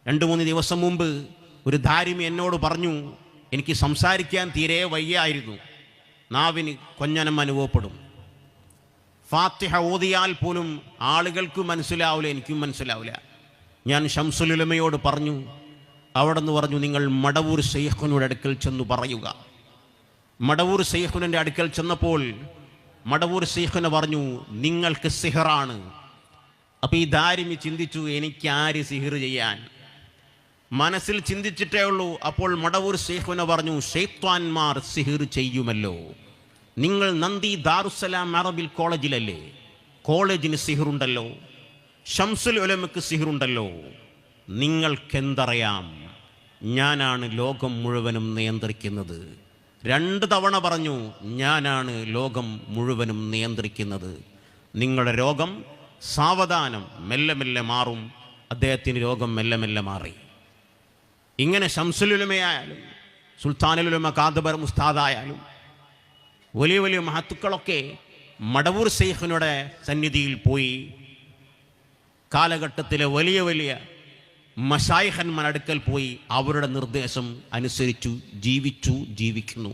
2-3 ദിവസം മുമ്പ് ഒരു ധാരിമി എന്നോട് പറഞ്ഞു, എനിക്ക് സംസാരിക്കാൻ തീരെ വയ്യായിരുന്നു, നാവിന് കൊഞ്ഞനം അനുഭവപ്പെടും, ഫാത്തിഹ ഓതിയാൽ പോലും ആളുകൾക്ക് മനസ്സിലാവില്ല, എനിക്കും മനസ്സിലാവില്ല. ഞാൻ ശംസുൽ ഉലമയോട് പറഞ്ഞു. അവിടെ നിന്ന് പറഞ്ഞു, നിങ്ങൾ മടവൂർ ശൈഖുനയുടെ അടുക്കൽ ചെന്ന് പറയുക. മടവൂർ ശൈഖുനൻ്റെ അടുക്കൽ ചെന്നപ്പോൾ മടവൂർ ശൈഖുന പറഞ്ഞു, നിങ്ങൾക്ക് സിഹറാണ്. അപ്പോൾ ഈ ധാരിമി ചിന്തിച്ചു, എനിക്ക് ആര് സിഹിർ ചെയ്യാൻ? മനസ്സിൽ ചിന്തിച്ചിട്ടേ ഉള്ളൂ. അപ്പോൾ മടവൂർ ശൈഖുന പറഞ്ഞു, ശൈത്വാന്മാർ സിഹിർ ചെയ്യുമല്ലോ. നിങ്ങൾ നന്ദി ദാറുസ്സലാം അറബിൽ കോളേജിലല്ലേ, കോളേജിന് സിഹിറുണ്ടല്ലോ, ശംസുൽ ഉലമക്ക് സിഹിറുണ്ടല്ലോ, നിങ്ങൾക്കെന്തറിയാം? ഞാനാണ് ലോകം മുഴുവനും നിയന്ത്രിക്കുന്നത്. 2 തവണ പറഞ്ഞു, ഞാനാണ് ലോകം മുഴുവനും നിയന്ത്രിക്കുന്നത്. നിങ്ങളുടെ രോഗം സാവധാനം മെല്ലെ മെല്ലെ മാറും. അദ്ദേഹത്തിന് രോഗം മെല്ലെ മെല്ലെ മാറി. ഇങ്ങനെ ശംസുൽ ഉലമയായാലും സുൽത്താനുൽ ഉലമ കാന്തപുരം ഉസ്താദായാലും വലിയ വലിയ മഹത്തുക്കളൊക്കെ മടവൂർ ശൈഖിനുടെ സന്നിധിയിൽ പോയി കാലഘട്ടത്തിലെ വലിയ വലിയ മശായിഖന്മാർ അടുക്കൽ പോയി അവരുടെ നിർദ്ദേശം അനുസരിച്ചു ജീവിക്കുന്നു.